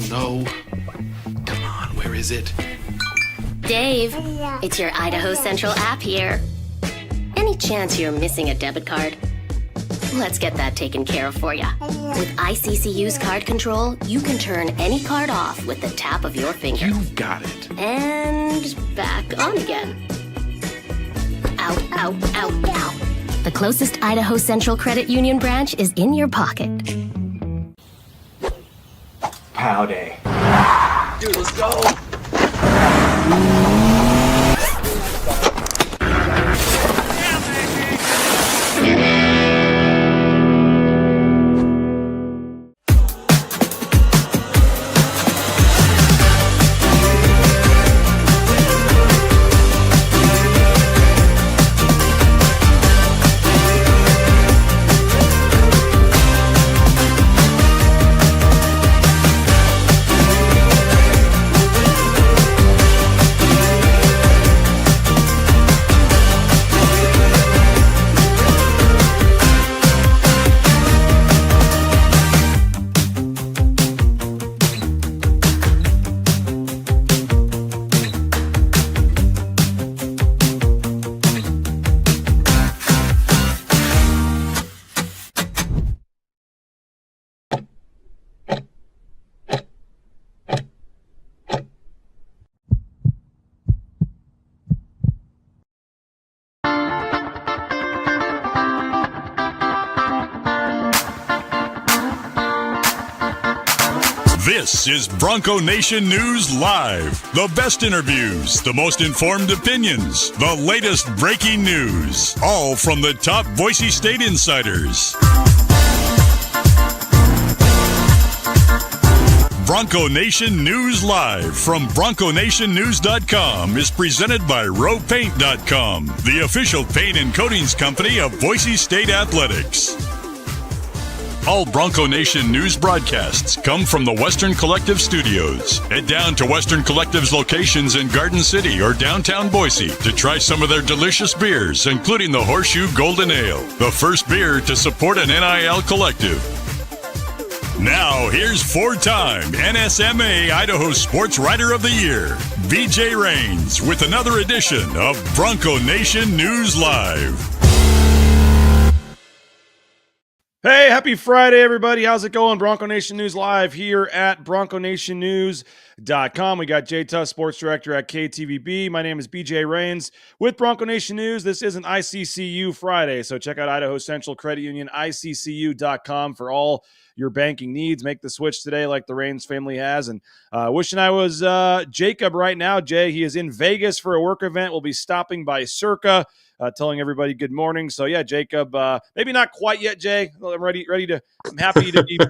No. Come on, where is it? Dave, it's your Idaho Central app here. Any chance you're missing a debit card? Let's get that taken care of for you. With ICCU's card control, you can turn any card off with the tap of your finger. You've got it. And back on again. Out, out, out, out. The closest Idaho Central Credit Union branch is in your pocket. Pow day. Dude, let's go. This is Bronco Nation News Live. The best interviews, the most informed opinions, the latest breaking news, all from the top Boise State insiders. Bronco Nation News Live from BroncoNationNews.com is presented by RowPaint.com, the official paint and coatings company of Boise State Athletics. All Bronco Nation news broadcasts come from the Western Collective Studios. Head down to Western Collective's locations in Garden City or downtown Boise to try some of their delicious beers, including the Horseshoe Golden Ale, the first beer to support an NIL collective. Now, here's four-time NSMA Idaho Sports Writer of the Year, BJ Rains, with another edition of Bronco Nation News Live. Hey, happy Friday, everybody. How's it going? Bronco Nation News Live here at BroncoNationNews.com. We got Jay Tust, Sports Director at KTVB. My name is BJ Rains with Bronco Nation News. This is an ICCU Friday, so check out Idaho Central Credit Union, ICCU.com for all your banking needs. Make the switch today like the Rains family has. And wishing I was Jacob right now. Jay, he is in Vegas for a work event. We'll be stopping by Circa. Telling everybody good morning. So yeah, Jacob, maybe not quite yet, Jay. I'm ready to. I'm happy to be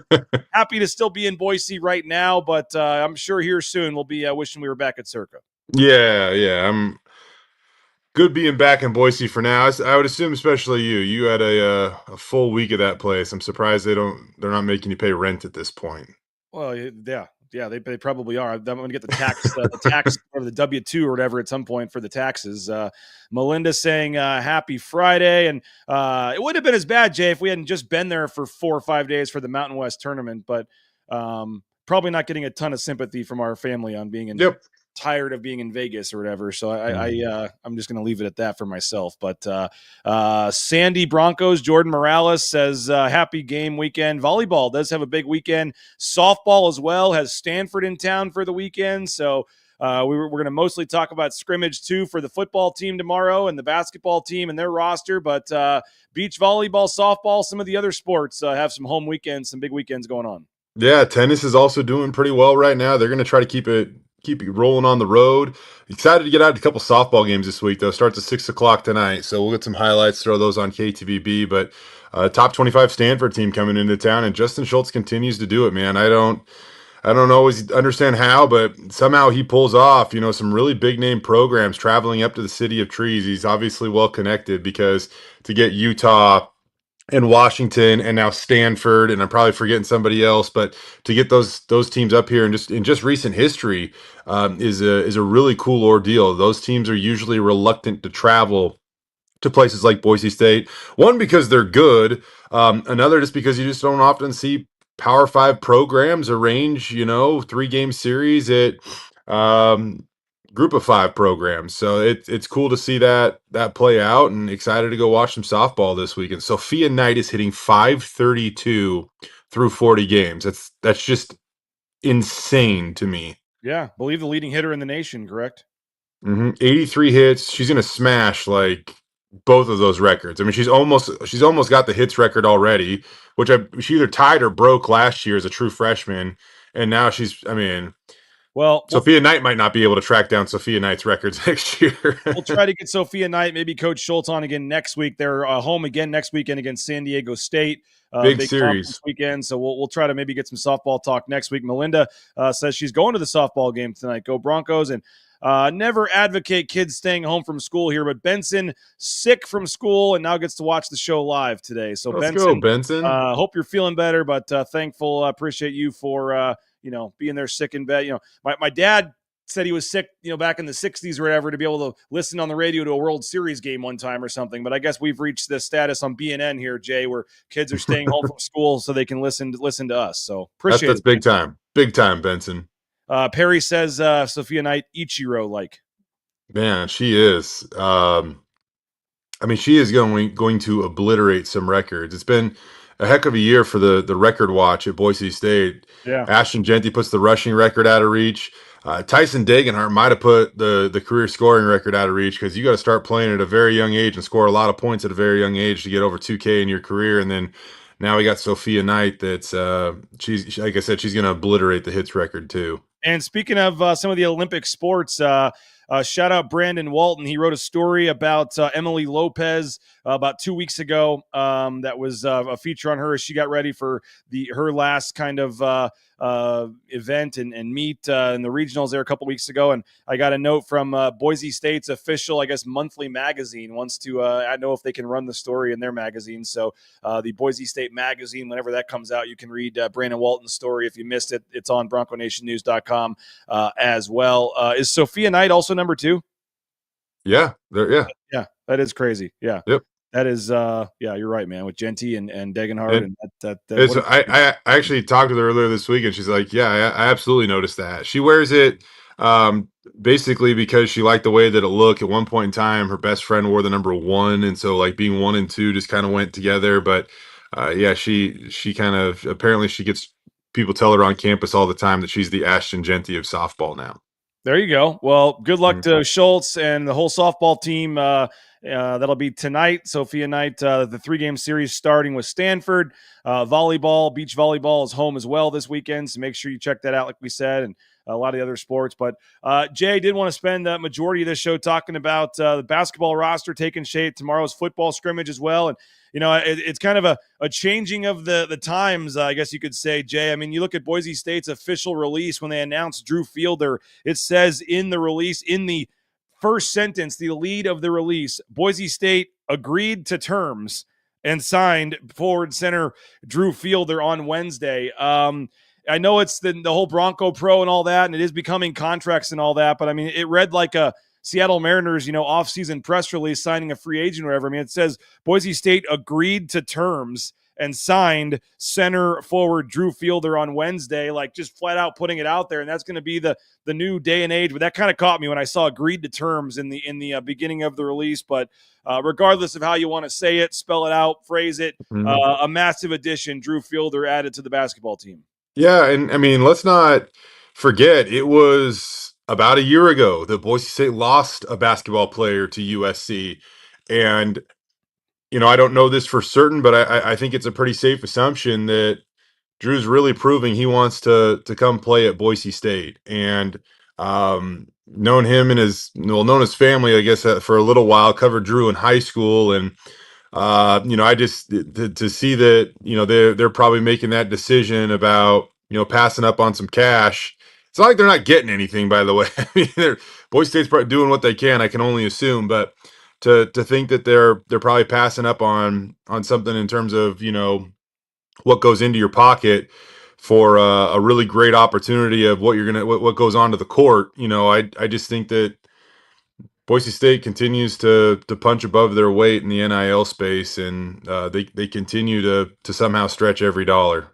happy to still be in Boise right now, but I'm sure here soon we'll be wishing we were back at Circa. Yeah, I'm good being back in Boise for now. I would assume, especially you. You had a full week of that place. I'm surprised they're not making you pay rent at this point. Well, yeah, they probably are. I'm going to get the tax or the W-2 or whatever at some point for the taxes. Melinda saying happy Friday. And it wouldn't have been as bad, Jay, if we hadn't just been there for 4 or 5 days for the Mountain West tournament. But probably not getting a ton of sympathy from our family on being tired of being in Vegas or whatever. So I'm just going to leave it at that for myself. But Sandy Broncos, Jordan Morales says happy game weekend. Volleyball does have a big weekend. Softball as well has Stanford in town for the weekend. So we're going to mostly talk about scrimmage too for the football team tomorrow and the basketball team and their roster. But beach volleyball, softball, some of the other sports have some home weekends, some big weekends going on. Yeah, tennis is also doing pretty well right now. They're going to try to keep it rolling on the road. Excited to get out to a couple softball games this week, though. Starts at 6 o'clock tonight, so we'll get some highlights, throw those on KTVB. But top 25 Stanford team coming into town, and Justin Schultz continues to do it, man. I don't always understand how, but somehow he pulls off, some really big name programs traveling up to the City of Trees. He's obviously well connected, because to get Utah and Washington and now Stanford, and I'm probably forgetting somebody else, but to get those teams up here in just recent history is a really cool ordeal. Those teams are usually reluctant to travel to places like Boise State. One, because they're good. Another, just because you just don't often see Power 5 programs arrange, 3-game series at group of 5 programs. So it's cool to see that play out, and excited to go watch some softball this weekend. Sophia Knight is hitting 532 through 40 games. That's just insane to me. Yeah, believe the leading hitter in the nation, correct? 83 hits. She's gonna smash like both of those records. I mean, she's almost got the hits record already, which she either tied or broke last year as a true freshman, and now Well, Sophia Knight might not be able to track down Sophia Knight's records next year. we'll try to get Sophia Knight, maybe Coach Schultz on again next week. They're home again next weekend against San Diego State. Big conference series weekend, so we'll try to maybe get some softball talk next week. Melinda says she's going to the softball game tonight. Go Broncos! And never advocate kids staying home from school here, but Benson sick from school and now gets to watch the show live today. So Let's go, Benson. Hope you're feeling better, but thankful. Appreciate you for being there sick in bed. My dad said he was sick, back in the 60s or whatever, to be able to listen on the radio to a World Series game one time or something. But I guess we've reached the status on BNN here, Jay, where kids are staying home from school so they can listen to us. So appreciate that's it. big time, Benson. Perry says Sophia Knight Ichiro like. Man, she is. She is going to obliterate some records. It's been a heck of a year for the record watch at Boise State. Yeah. Ashton Genty puts the rushing record out of reach. Tyson Dagenhart might have put the career scoring record out of reach, because you got to start playing at a very young age and score a lot of points at a very young age to get over 2K in your career. And then now we got Sophia Knight that's she's, like I said, she's going to obliterate the hits record too. And speaking of some of the Olympic sports, shout out Brandon Walton. He wrote a story about Emily Lopez about 2 weeks ago. That was a feature on her as she got ready for her last kind of event and meet in the regionals there a couple weeks ago. And I got a note from Boise State's official, I guess, monthly magazine wants to I know if they can run the story in their magazine. So the Boise State magazine, whenever that comes out, you can read Brandon Walton's story. If you missed it, it's on BroncoNationNews.com as well. Is Sophia Knight also number 2? Yeah, Yeah, that is crazy. Yeah. Yep. That is, you're right, man. With Genty and Degenhard, and I actually talked with her earlier this week, and she's like, "Yeah, I absolutely noticed that. She wears it basically because she liked the way that it looked. At one point in time, her best friend wore the number 1, and so like being 1 and 2 just kind of went together. But she kind of, apparently she gets people tell her on campus all the time that she's the Ashton Genty of softball now. There you go. Well, good luck to Schultz and the whole softball team. That'll be tonight. Sophia Knight, the 3-game series starting with Stanford. Volleyball, beach volleyball is home as well this weekend, so make sure you check that out, like we said, and a lot of the other sports. But Jay did want to spend the majority of this show talking about the basketball roster taking shape, tomorrow's football scrimmage as well. And it's kind of a changing of the times, I guess you could say, Jay. I mean, you look at Boise State's official release when they announced Drew Fielder. It says in the release, in the first sentence, the lead of the release, Boise State agreed to terms and signed forward center Drew Fielder on Wednesday. I know it's the whole Bronco Pro and all that, and it is becoming contracts and all that, but I mean, it read like a Seattle Mariners, off-season press release signing a free agent or whatever. I mean, it says Boise State agreed to terms and signed center forward Drew Fielder on Wednesday, like just flat out putting it out there. And that's going to be the new day and age. But that kind of caught me when I saw agreed to terms in the beginning of the release. But regardless of how you want to say it, spell it out, phrase it, a massive addition, Drew Fielder added to the basketball team. Yeah, and I mean, let's not forget, it was about a year ago that Boise State lost a basketball player to USC. And, I don't know this for certain, but I think it's a pretty safe assumption that Drew's really proving he wants to come play at Boise State. And known him and known his family, I guess, for a little while, covered Drew in high school. And, I just, to see that, they're probably making that decision about, passing up on some cash. It's not like they're not getting anything, by the way. I mean, Boise State's probably doing what they can, I can only assume, but to think that they're probably passing up on something in terms of, what goes into your pocket for a really great opportunity of what goes onto the court. I just think that Boise State continues to punch above their weight in the NIL space, and they continue to somehow stretch every dollar.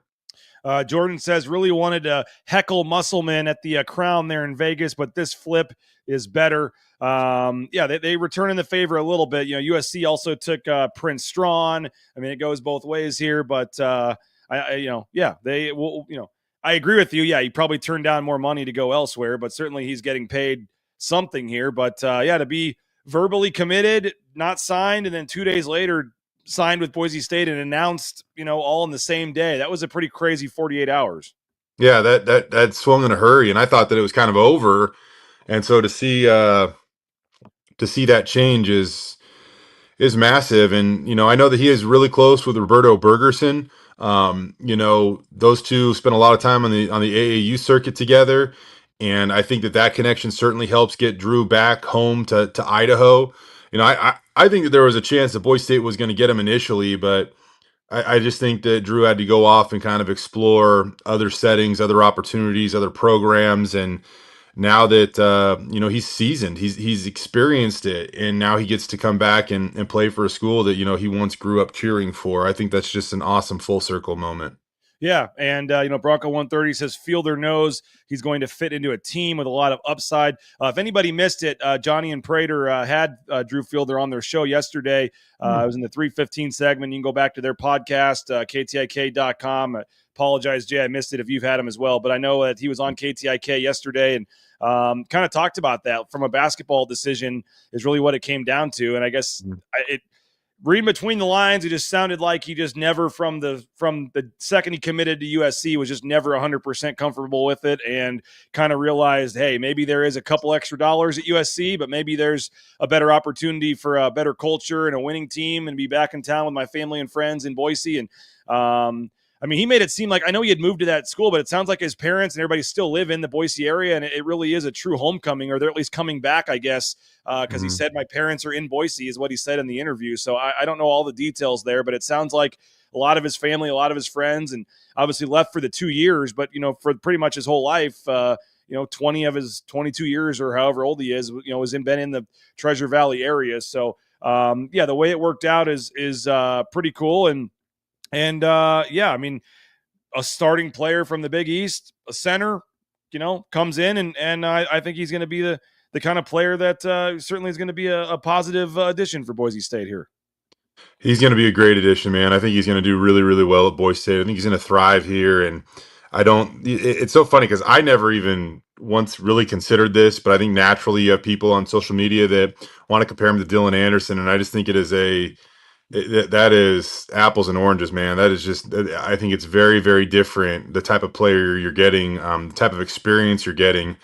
Jordan says, really wanted to heckle Musselman at the Crown there in Vegas, but this flip is better. They return in the favor a little bit. USC also took Prince Strawn. I mean, it goes both ways here, but I agree with you. Yeah, he probably turned down more money to go elsewhere, but certainly he's getting paid something here. But to be verbally committed, not signed, and then 2 days later signed with Boise State and announced, all in the same day. That was a pretty crazy 48 hours. Yeah, that swung in a hurry, and I thought that it was kind of over. And so to see that change is massive. And I know that he is really close with Roberto Bergerson. Those two spent a lot of time on the AAU circuit together, and I think that connection certainly helps get Drew back home to Idaho. I think that there was a chance that Boise State was going to get him initially, but I just think that Drew had to go off and kind of explore other settings, other opportunities, other programs. And now that, he's seasoned, he's experienced it, and now he gets to come back and play for a school that, he once grew up cheering for. I think that's just an awesome full circle moment. Yeah, and Bronco 130 says Fielder knows he's going to fit into a team with a lot of upside. If anybody missed it, Johnny and Prater had Drew Fielder on their show yesterday. It was in the 3:15 segment. You can go back to their podcast, KTIK.com. I apologize, Jay, I missed it if you've had him as well, but I know that he was on KTIK yesterday and kind of talked about that from a basketball decision is really what it came down to. And I guess reading between the lines, it just sounded like he just never, from the second he committed to USC, was just never 100% comfortable with it, and kind of realized, hey, maybe there is a couple extra dollars at USC, but maybe there's a better opportunity for a better culture and a winning team and be back in town with my family and friends in Boise. And he made it seem like, I know he had moved to that school, but it sounds like his parents and everybody still live in the Boise area, and it really is a true homecoming, or they're at least coming back, I guess, because he said, my parents are in Boise, is what he said in the interview. So I don't know all the details there, but it sounds like a lot of his family, a lot of his friends, and obviously left for the 2 years, but, for pretty much his whole life, 20 of his 22 years or however old he is, been in the Treasure Valley area. So, the way it worked out is pretty cool. And a starting player from the Big East, a center, comes in, and I think he's going to be the kind of player that certainly is going to be a positive addition for Boise State here. He's going to be a great addition, man. I think he's going to do really, really well at Boise State. I think he's going to thrive here. And it's so funny because I never even once really considered this, but I think naturally you have people on social media that want to compare him to Dylan Anderson. And I just think it is that is apples and oranges, man. That is just, I think it's very, very different. The type of player you're getting, the type of experience you're getting.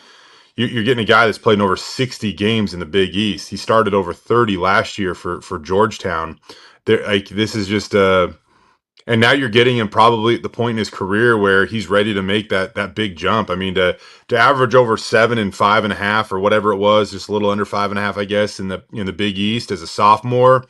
You're getting a guy that's played in over 60 games in the Big East. He started over 30 last year for Georgetown. This is just and now you're getting him probably at the point in his career where he's ready to make that big jump. I mean, to average over 7 and 5.5 or whatever it was, just a little under 5.5, I guess, in the Big East as a sophomore.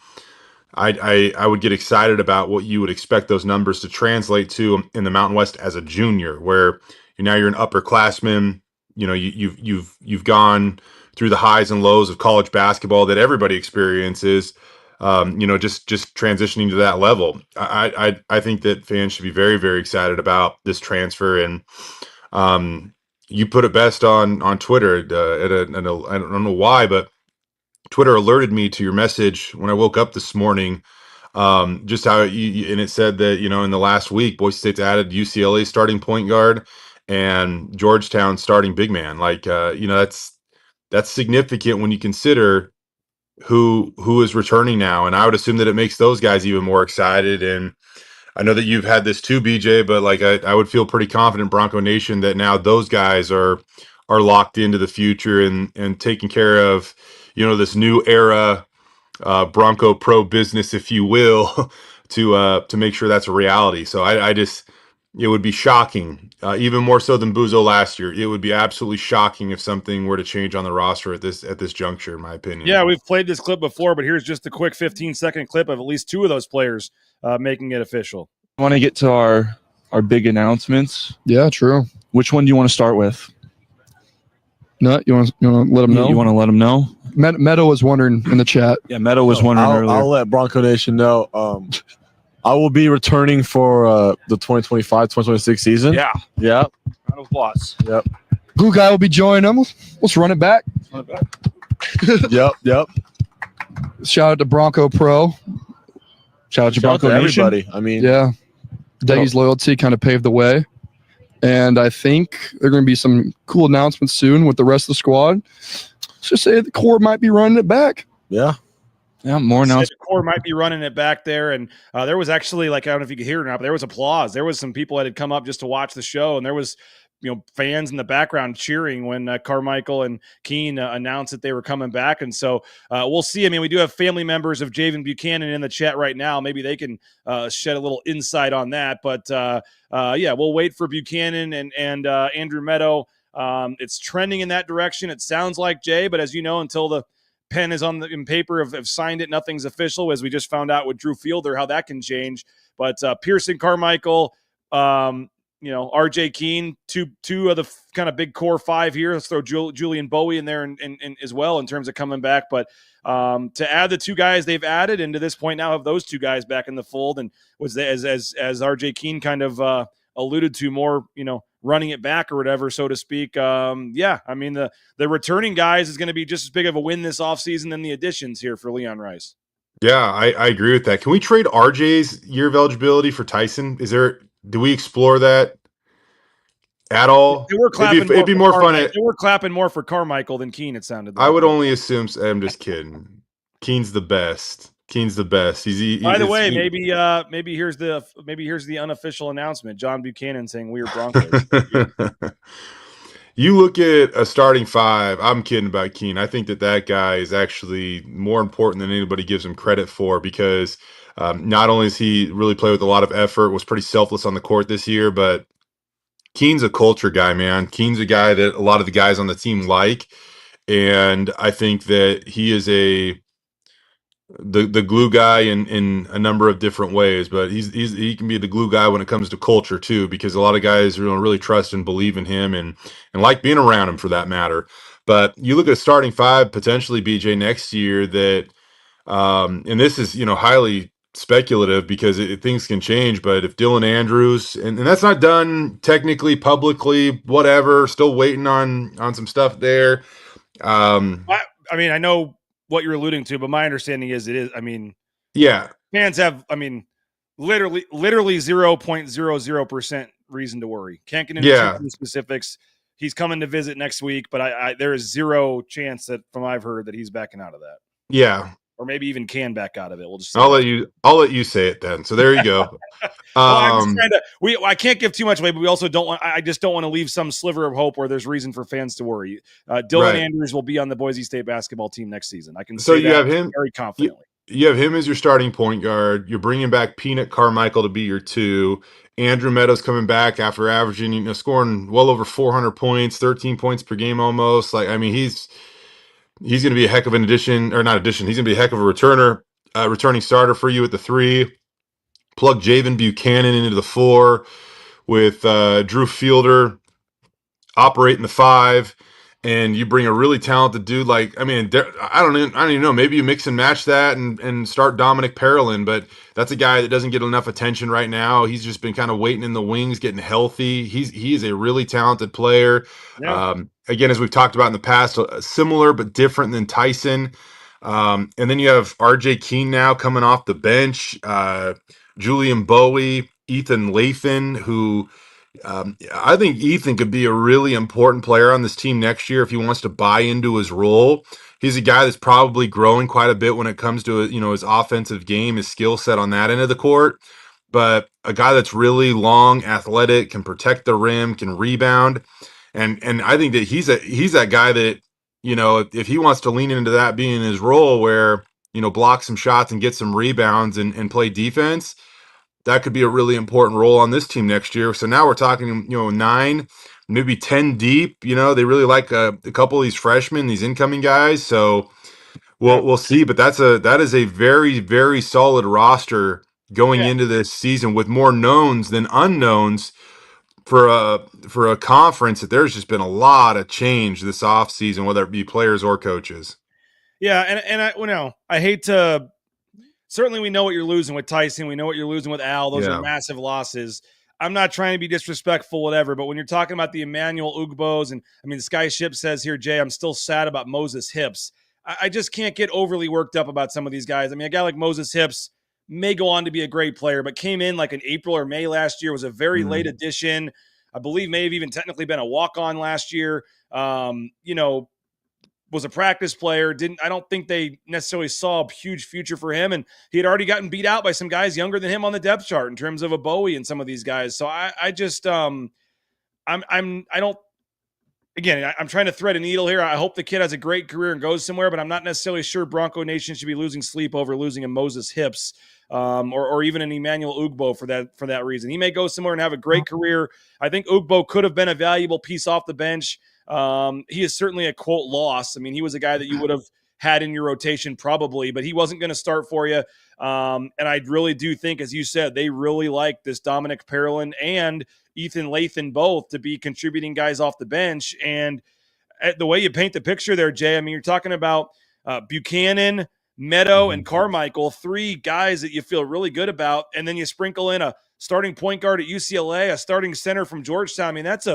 I would get excited about what you would expect those numbers to translate to in the Mountain West as a junior, where now you're an upperclassman. You've gone through the highs and lows of college basketball that everybody experiences. Just transitioning to that level. I think that fans should be very, very excited about this transfer. And you put it best on Twitter. I don't know why, but Twitter alerted me to your message when I woke up this morning. Just how and it said that, in the last week, Boise State's added UCLA starting point guard and Georgetown starting big man. That's significant when you consider who is returning now. And I would assume that it makes those guys even more excited. And I know that you've had this too, BJ, but I would feel pretty confident, Bronco Nation, that now those guys are locked into the future and taking care of, this new era, Bronco pro business, if you will, to make sure that's a reality. So it would be shocking, even more so than Buzo last year. It would be absolutely shocking if something were to change on the roster at this juncture, in my opinion. Yeah, we've played this clip before, but here's just a quick 15-second clip of at least two of those players making it official. I want to get to our big announcements. Yeah, true. Which one do you want to start with? No, you want to let them know? You want to let them know? Meadow was wondering in the chat. Yeah, Meadow was wondering earlier. I'll let Bronco Nation know. I will be returning for the 2025-2026 season. Yeah. Yeah. Round of applause. Yep. Glue guy will be joining them. Let's run it back. Yep. Shout out to Bronco Pro. Shout out to Shout out Bronco to Nation. everybody. I mean, Yeah. Deggy's loyalty kind of paved the way. And I think there are going to be some cool announcements soon with the rest of the squad. Let's just say the core might be running it back. yeah. Yeah, more Said announcements. the core might be running it back there, and there was actually, like, I don't know if you could hear it or not, but there was applause. There was some people that had come up just to watch the show, and there was, fans in the background cheering when Carmichael and Keene announced that they were coming back. And so we'll see. I mean, we do have family members of Javen Buchanan in the chat right now. Maybe they can shed a little insight on that. But yeah, we'll wait for Buchanan and Andrew Meadow. It's trending in that direction. It sounds like, Jay, but as you know, until the pen is in paper, have signed it, nothing's official, as we just found out with Drew Fielder, how that can change. But Pearson, Carmichael, RJ Keene, two of the kind of big core five here. Let's throw Julian Bowie in there and as well in terms of coming back. But to add the two guys they've added, and to this point now have those two guys back in the fold, and was as RJ Keene kind of alluded to, more running it back or whatever, so to speak. Yeah, I mean the returning guys is going to be just as big of a win this offseason than the additions here for Leon Rice. Yeah, I agree with that. Can we trade RJ's year of eligibility for Tyson? Do we explore that at all? They were clapping it'd be more fun. They were clapping more for Carmichael than Keene, it sounded like. I would only assume. I'm just kidding. Keene's the best. By the way, maybe here's the unofficial announcement. John Buchanan saying we are Broncos. You look at a starting five. I'm kidding about Keene. I think that guy is actually more important than anybody gives him credit for, because not only does he really play with a lot of effort, was pretty selfless on the court this year, but Keene's a culture guy, man. Keene's a guy that a lot of the guys on the team like, and I think that he is the glue guy in a number of different ways, but he can be the glue guy when it comes to culture too, because a lot of guys really trust and believe in him and like being around him for that matter. But you look at a starting five potentially, BJ, next year that and this is highly speculative because things can change, but if Dylan Andrews and that's not done technically publicly, whatever, still waiting on some stuff there. I mean, I know what you're alluding to, but my understanding is it is. I mean, yeah, fans have. I mean, literally 0.00% reason to worry. Can't get into specifics. He's coming to visit next week, but there is zero chance that, from I've heard, that he's backing out of that. Yeah, or maybe even can back out of it. We'll just. I'll let you say it then. So there you go. I'm just trying to. I can't give too much away, but we also don't want. I just don't want to leave some sliver of hope where there's reason for fans to worry. Dylan Andrews will be on the Boise State basketball team next season. I can. So you have him very confidently. You have him as your starting point guard. You're bringing back Peanut Carmichael to be your two. Andrew Meadows coming back after averaging, scoring well over 400 points, 13 points per game almost. Like, I mean, he's going to be a heck of an addition, or not addition. He's going to be a heck of a returning starter for you at the three. Plug Javen Buchanan into the four with Drew Fielder operating the five, and you bring a really talented dude like, I mean, I don't even know. Maybe you mix and match that and start Dominic Parolin, but that's a guy that doesn't get enough attention right now. He's just been kind of waiting in the wings, getting healthy. He is a really talented player. Yeah. Again, as we've talked about in the past, similar but different than Tyson. And then you have RJ Keene now coming off the bench. Julian Bowie, Ethan Lathan, who I think Ethan could be a really important player on this team next year if he wants to buy into his role. He's a guy that's probably growing quite a bit when it comes to his offensive game, his skill set on that end of the court. But a guy that's really long, athletic, can protect the rim, can rebound, and I think that he's that guy that if he wants to lean into that being his role, where block some shots and get some rebounds and play defense, that could be a really important role on this team next year. So now we're talking, 9, maybe 10 deep. They really like a couple of these freshmen, these incoming guys. So we'll see. But that is a very, very solid roster going into this season, with more knowns than unknowns for a conference that there's just been a lot of change this offseason, whether it be players or coaches. Yeah, and I hate to certainly we know what you're losing with Tyson. We know what you're losing with Al. Those are massive losses. I'm not trying to be disrespectful, whatever, but when you're talking about the Emmanuel Ugbos, and I mean, Sky Ship says here, Jay, I'm still sad about Moses Hips. I just can't get overly worked up about some of these guys. I mean, a guy like Moses Hips may go on to be a great player, but came in like in April or May last year, was a very late addition. I believe may have even technically been a walk-on last year. Was a practice player. I don't think they necessarily saw a huge future for him. And he had already gotten beat out by some guys younger than him on the depth chart in terms of a Bowie and some of these guys. So I'm trying to thread a needle here. I hope the kid has a great career and goes somewhere, but I'm not necessarily sure Bronco Nation should be losing sleep over losing a Moses Hips or even an Emmanuel Ugbo for that reason. He may go somewhere and have a great career. I think Ugbo could have been a valuable piece off the bench. He is certainly a quote loss. I mean, he was a guy that you would have had in your rotation probably, but he wasn't going to start for you. And I really do think, as you said, they really like this Dominic Parolin and Ethan Lathan both to be contributing guys off the bench. And the way you paint the picture there, Jay, I mean, you're talking about Buchanan, Meadow, and Carmichael, three guys that you feel really good about. And then you sprinkle in a starting point guard at UCLA, a starting center from Georgetown. I mean, that's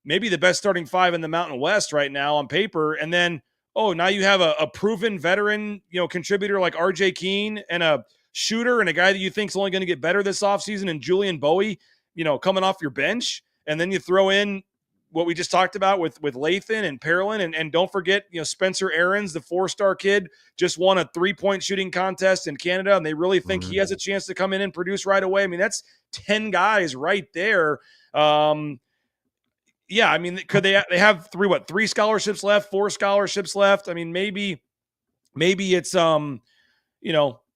maybe the best starting five in the Mountain West right now on paper. And then, now you have a proven veteran, contributor like RJ Keene and a shooter and a guy that you think is only going to get better this offseason and Julian Bowie, coming off your bench. And then you throw in what we just talked about with Lathan and Parolin. And don't forget, Spencer Aarons, the 4-star kid, just won a 3-point shooting contest in Canada. And they really think he has a chance to come in and produce right away. I mean, that's 10 guys right there. Yeah, I mean, could they have 3 scholarships left, 4 scholarships left? I mean, maybe it's,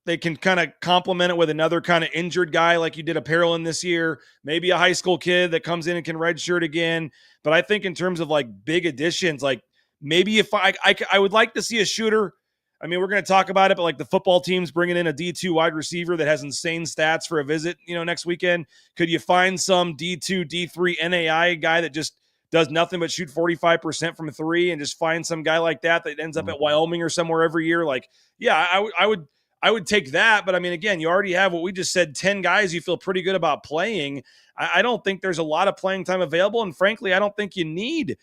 they can kind of complement it with another kind of injured guy like you did a Parolin this year, maybe a high school kid that comes in and can redshirt again. But I think in terms of like big additions, like maybe if I would like to see a shooter. I mean, we're going to talk about it, but like the football team's bringing in a D2 wide receiver that has insane stats for a visit, next weekend. Could you find some D2, D3 NAI guy that just does nothing but shoot 45% from 3 and just find some guy like that ends up at Wyoming or somewhere every year? Like, yeah, I would take that. But I mean, again, you already have what we just said, 10 guys you feel pretty good about playing. I don't think there's a lot of playing time available. And frankly, I don't think you need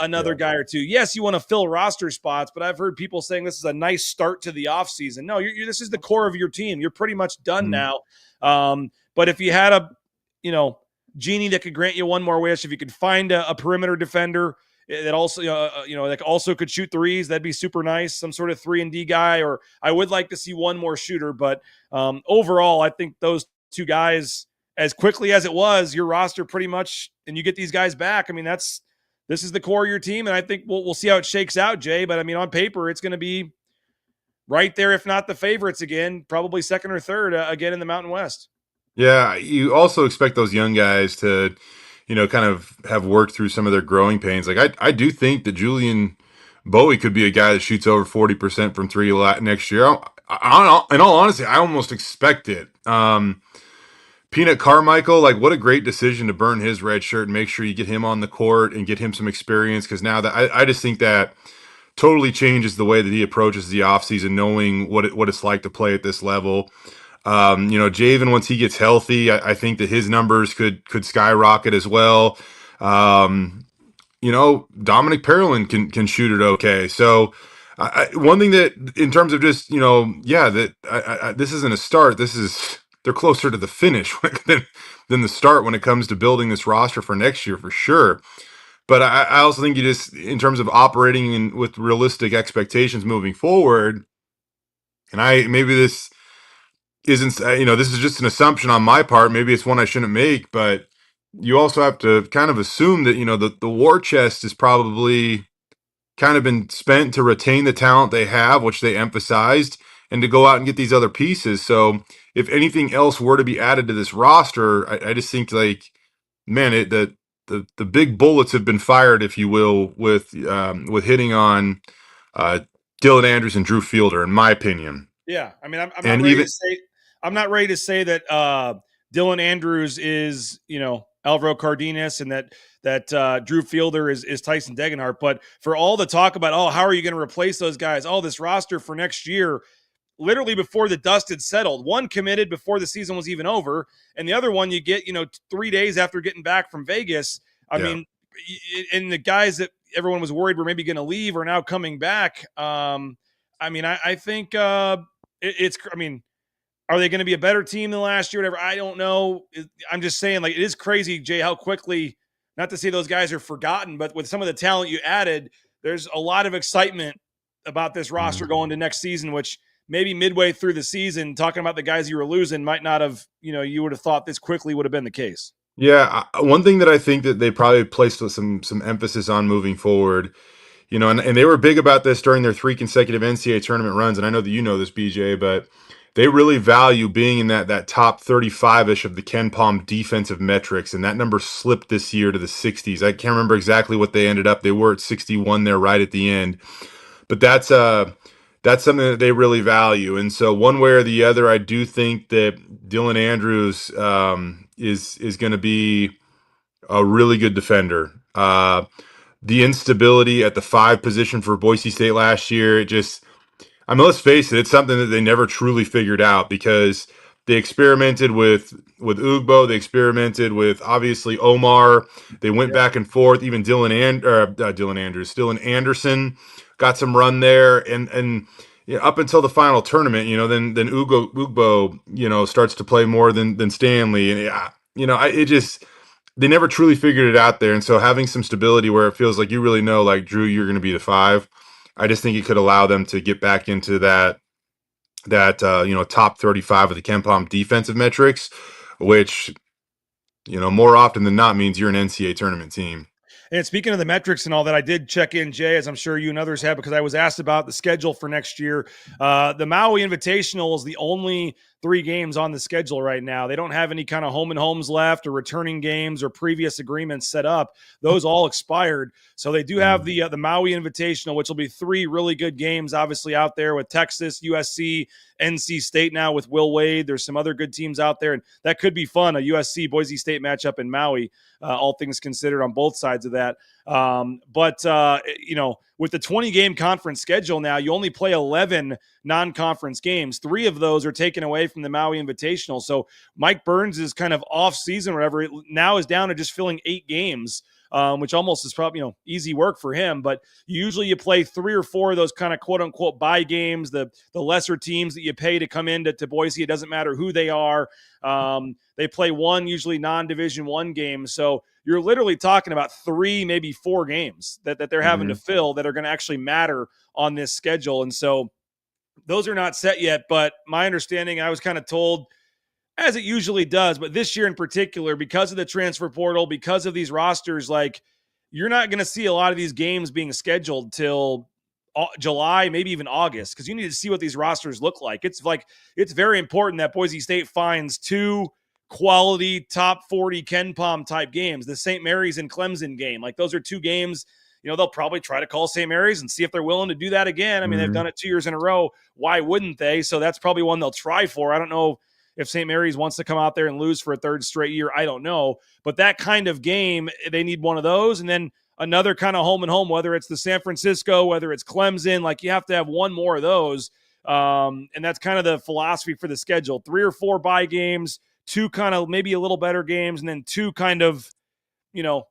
another guy or two. Yes, you want to fill roster spots, but I've heard people saying this is a nice start to the offseason. No, this is the core of your team. You're pretty much done now. But if you had a, genie that could grant you one more wish, if you could find a perimeter defender that also, that also could shoot threes, that'd be super nice. Some sort of 3-and-D guy, or I would like to see one more shooter. But overall, I think those two guys, as quickly as it was, your roster pretty much, and you get these guys back. I mean, this is the core of your team, and I think we'll see how it shakes out, Jay. But I mean, on paper, it's going to be right there, if not the favorites again, probably second or third again in the Mountain West. Yeah, you also expect those young guys to, kind of have worked through some of their growing pains. Like I do think that Julian Bowie could be a guy that shoots over 40% from 3 next year. In all honesty, I almost expect it. Peanut Carmichael, like what a great decision to burn his red shirt and make sure you get him on the court and get him some experience. Because now that I just think that totally changes the way that he approaches the offseason, knowing what it's like to play at this level. Javen, once he gets healthy, I think that his numbers could skyrocket as well. Dominic Parolin can shoot it okay. So one thing that in terms of just, this isn't a start. They're closer to the finish than the start when it comes to building this roster for next year for sure. But I also think you just, in terms of operating with realistic expectations moving forward, and maybe this isn't, this is just an assumption on my part. Maybe it's one I shouldn't make, but you also have to kind of assume that, the war chest is probably kind of been spent to retain the talent they have, which they emphasized, and to go out and get these other pieces. So if anything else were to be added to this roster, I just think the big bullets have been fired, if you will, with hitting on Dylan Andrews and Drew Fielder, in my opinion. Yeah, I mean, I'm not ready to say that Dylan Andrews is, Alvaro Cardenas and that Drew Fielder is Tyson Degenhart. But for all the talk about, how are you going to replace those guys? This roster for next year, literally before the dust had settled. One committed before the season was even over, and the other one you get, 3 days after getting back from Vegas. I mean, and the guys that everyone was worried were maybe going to leave are now coming back. I think it's. I mean, are they going to be a better team than last year? Whatever. I don't know. I'm just saying, like, it is crazy, Jay, how quickly. Not to say those guys are forgotten, but with some of the talent you added, there's a lot of excitement about this roster going to next season, which maybe midway through the season, talking about the guys you were losing might not have, you would have thought this quickly would have been the case. Yeah, one thing that I think that they probably placed some emphasis on moving forward, and they were big about this during their 3 consecutive NCAA tournament runs, and I know that you know this, BJ, but they really value being in that top 35-ish of the Ken Palm defensive metrics, and that number slipped this year to the 60s. I can't remember exactly what they ended up. They were at 61 there right at the end, but that's something that they really value. And so one way or the other, I do think that Dylan Andrews is going to be a really good defender. The instability at the 5 position for Boise State last year, let's face it, it's something that they never truly figured out, because they experimented with Ugbo, they experimented with obviously Omar, they went back and forth. Even Dylan Anderson got some run there, and up until the final tournament, then Ugbo, starts to play more than Stanley, and they never truly figured it out there. And so having some stability where it feels like you really know, like, Drew, you're going to be the 5. I just think it could allow them to get back into that top 35 of the Ken Palm defensive metrics, which, more often than not means you're an NCAA tournament team. And speaking of the metrics and all that, I did check in, Jay, as I'm sure you and others have, because I was asked about the schedule for next year. The Maui Invitational is the only 3 games on the schedule right now. They don't have any kind of home and homes left or returning games or previous agreements set up. Those all expired. So they do have the Maui Invitational, which will be 3 really good games, obviously, out there with Texas, USC, NC State now with Will Wade. There's some other good teams out there, and that could be fun, a USC Boise State matchup in Maui, all things considered on both sides of that. With the 20-game conference schedule now, you only play 11 non-conference games. 3 of those are taken away from the Maui Invitational. So Mike Burns is kind of off season or whatever. It now is down to just filling 8 games, which almost is probably, easy work for him. But usually you play 3 or 4 of those kind of quote unquote bye games, the lesser teams that you pay to come into Boise. It doesn't matter who they are. They play 1 usually non-Division 1 game. So you're literally talking about 3, maybe 4 games that they're having to fill that are going to actually matter on this schedule. And so those are not set yet. But my understanding, I was kind of told, as it usually does, but this year in particular, because of the transfer portal, because of these rosters, like, you're not going to see a lot of these games being scheduled till July, maybe even August, because you need to see what these rosters look like. It's very important that Boise State finds 2 quality top 40 Ken Palm type games. The St. Mary's and Clemson game, like, those are 2 games. They'll probably try to call St. Mary's and see if they're willing to do that again. I mean, they've done it 2 years in a row. Why wouldn't they? So that's probably one they'll try for. I don't know if St. Mary's wants to come out there and lose for a 3rd straight year. I don't know. But that kind of game, they need one of those. And then another kind of home and home, whether it's the San Francisco, whether it's Clemson, like, you have to have 1 more of those. And that's kind of the philosophy for the schedule. 3 or 4 bye games, 2 kind of maybe a little better games, and then 2 kind of,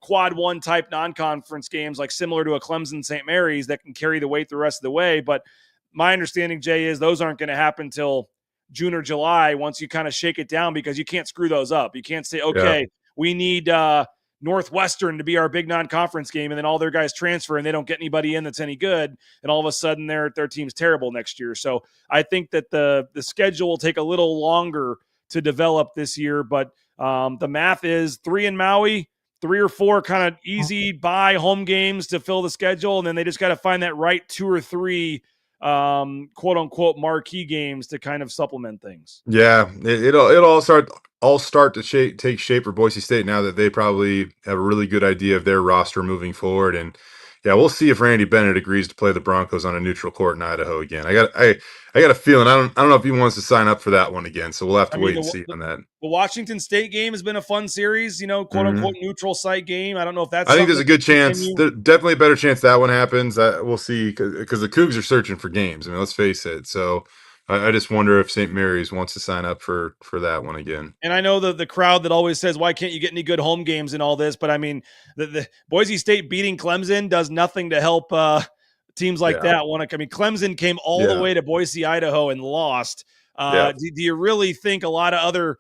quad 1 type non-conference games, like similar to a Clemson St. Mary's, that can carry the weight the rest of the way. But my understanding, Jay, is those aren't going to happen till June or July once you kind of shake it down, because you can't screw those up. You can't say, okay, we need Northwestern to be our big non-conference game, and then all their guys transfer and they don't get anybody in that's any good, and all of a sudden their team's terrible next year. So I think that the schedule will take a little longer to develop this year, but the math is 3 in Maui, 3 or 4 kind of easy bye home games to fill the schedule, and then they just got to find that right 2 or 3 quote unquote marquee games to kind of supplement things. Yeah, it'll all start to take shape for Boise State now that they probably have a really good idea of their roster moving forward. And yeah, we'll see if Randy Bennett agrees to play the Broncos on a neutral court in Idaho again. I got a feeling I don't know if he wants to sign up for that one again, so we'll have to wait and see on that. The Washington State game has been a fun series, quote unquote neutral site game. I don't know if that's. I think there's a good chance. There's definitely a better chance that one happens. We'll see, because the Cougs are searching for games. I mean, let's face it. So I just wonder if St. Mary's wants to sign up for that one again. And I know the crowd that always says, why can't you get any good home games and all this? But I mean, the Boise State beating Clemson does nothing to help teams like that. Clemson came all the way to Boise, Idaho and lost. Do you really think a lot of other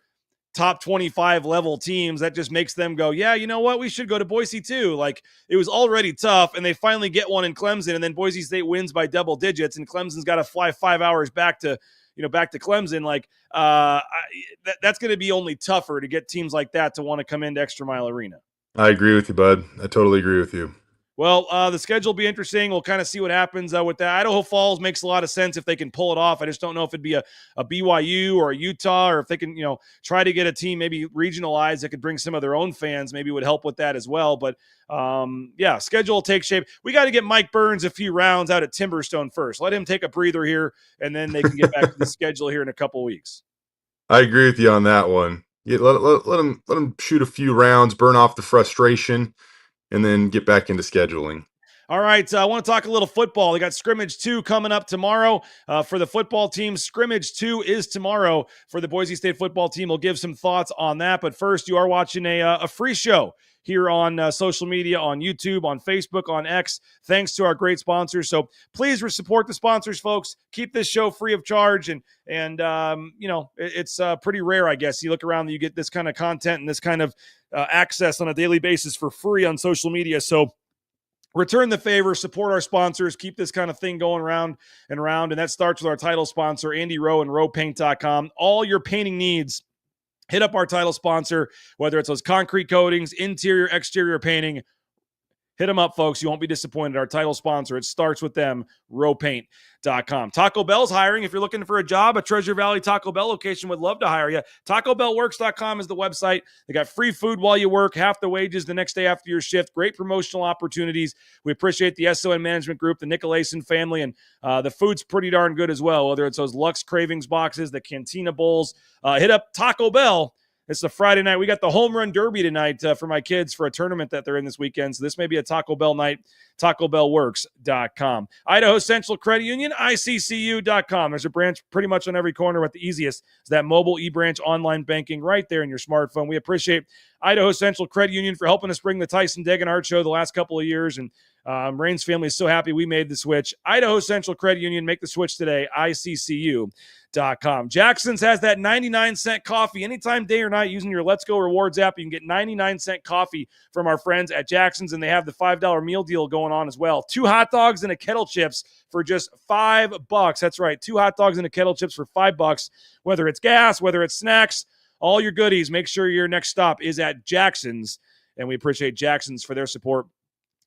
top 25 level teams, that just makes them go, yeah, you know what? We should go to Boise too. Like, it was already tough and they finally get one in Clemson, and then Boise State wins by double digits and Clemson's got to fly 5 hours back to Clemson. Like, that's going to be only tougher to get teams like that to want to come into Extra Mile Arena. I agree with you, bud. I totally agree with you. Well, the schedule will be interesting. We'll kind of see what happens with that. Idaho Falls makes a lot of sense if they can pull it off. I just don't know if it'd be a BYU or a Utah, or if they can, try to get a team maybe regionalized that could bring some of their own fans, maybe would help with that as well. But schedule will take shape. We got to get Mike Burns a few rounds out at Timberstone first. Let him take a breather here, and then they can get back to the schedule here in a couple of weeks. I agree with you on that one. Yeah, let him shoot a few rounds, burn off the frustration, and then get back into scheduling. All right, I want to talk a little football. They got Scrimmage 2 coming up tomorrow for the football team. Scrimmage 2 is tomorrow for the Boise State football team. We'll give some thoughts on that. But first, you are watching a free show here on social media, on YouTube, on Facebook, on X, thanks to our great sponsors. So please support the sponsors, folks. Keep this show free of charge. And it's pretty rare, I guess. You look around and you get this kind of content and this kind of access on a daily basis for free on social media. So return the favor, support our sponsors, keep this kind of thing going round and round. And that starts with our title sponsor, Andy Rowe and RowePaint.com. All your painting needs, hit up our title sponsor, whether it's those concrete coatings, interior, exterior painting. Hit them up, folks. You won't be disappointed. Our title sponsor, it starts with them, RowePaint.com. Taco Bell's hiring. If you're looking for a job, a Treasure Valley Taco Bell location would love to hire you. TacoBellWorks.com is the website. They got free food while you work, half the wages the next day after your shift. Great promotional opportunities. We appreciate the SON Management Group, the Nicolason family, and the food's pretty darn good as well, whether it's those Lux Cravings boxes, the Cantina Bowls. Hit up Taco Bell. It's a Friday night. We got the Home Run Derby tonight for my kids for a tournament that they're in this weekend. So this may be a Taco Bell night. TacoBellWorks.com. Idaho Central Credit Union, ICCU.com. There's a branch pretty much on every corner. With the easiest is that mobile e-branch online banking right there in your smartphone. We appreciate Idaho Central Credit Union for helping us bring the Tyson Degenhardt Show the last couple of years. And Rain's family is so happy we made the switch. Idaho Central Credit Union, make the switch today, ICCU.com. Jackson's has that 99-cent coffee anytime, day or night, using your Let's Go Rewards app. You can get 99-cent coffee from our friends at Jackson's, and they have the $5 meal deal going on as well. 2 hot dogs and a kettle chips for just $5. That's right, 2 hot dogs and a kettle chips for $5. Whether it's gas, whether it's snacks, all your goodies, make sure your next stop is at Jackson's, and we appreciate Jackson's for their support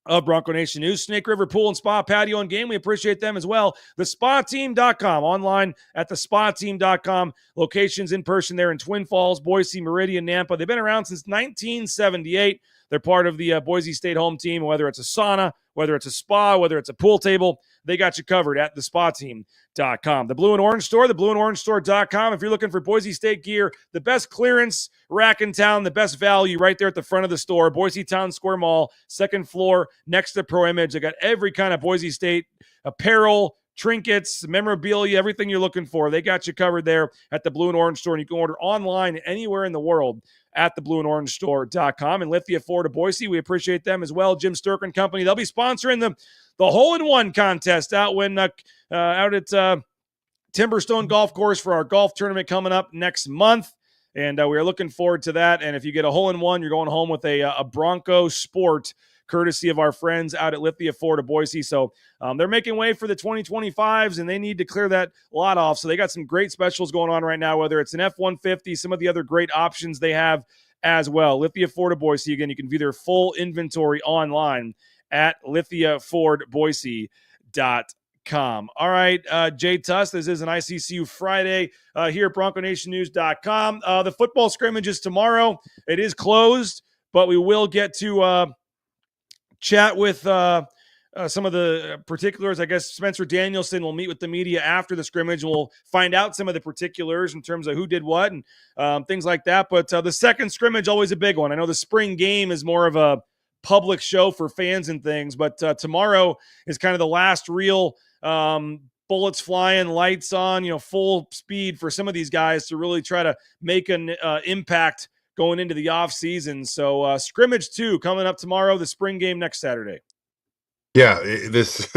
of Bronco Nation News. Snake River Pool and Spa, Patio and Game, we appreciate them as well. TheSpaTeam.com, online at TheSpaTeam.com. Locations in person there in Twin Falls, Boise, Meridian, Nampa. They've been around since 1978. They're part of the Boise State home team. Whether it's a sauna, whether it's a spa, whether it's a pool table, they got you covered at TheSpaTeam.com. The Blue and Orange Store, theblueandorangestore.com. If you're looking for Boise State gear, the best clearance rack in town, the best value right there at the front of the store. Boise Town Square Mall, second floor, next to Pro Image. They got every kind of Boise State apparel, trinkets, memorabilia, everything you're looking for. They got you covered there at the Blue and Orange Store. And you can order online anywhere in the world at theblueandorangestore.com. And Lithia Ford of Boise, we appreciate them as well. Jim Sturk and Company, they'll be sponsoring the hole-in-one contest out at Timberstone Golf Course for our golf tournament coming up next month. And we are looking forward to that. And if you get a hole-in-one, you're going home with a Bronco Sport, courtesy of our friends out at Lithia Ford of Boise. So they're making way for the 2025s, and they need to clear that lot off. So they got some great specials going on right now, whether it's an F-150, some of the other great options they have as well. Lithia Ford of Boise. Again, you can view their full inventory online at lithiafordboise.com. All right, Jay Tust, this is an ICCU Friday here at BroncoNationNews.com. The football scrimmage is tomorrow. It is closed, but we will get to chat with some of the particulars. I guess Spencer Danielson will meet with the media after the scrimmage, and we'll find out some of the particulars in terms of who did what and things like that. But the second scrimmage, always a big one. I know the spring game is more of a public show for fans and things, but tomorrow is kind of the last real bullets flying, lights on, full speed for some of these guys to really try to make an impact going into the off season. So scrimmage 2 coming up tomorrow, the spring game next Saturday. Yeah, this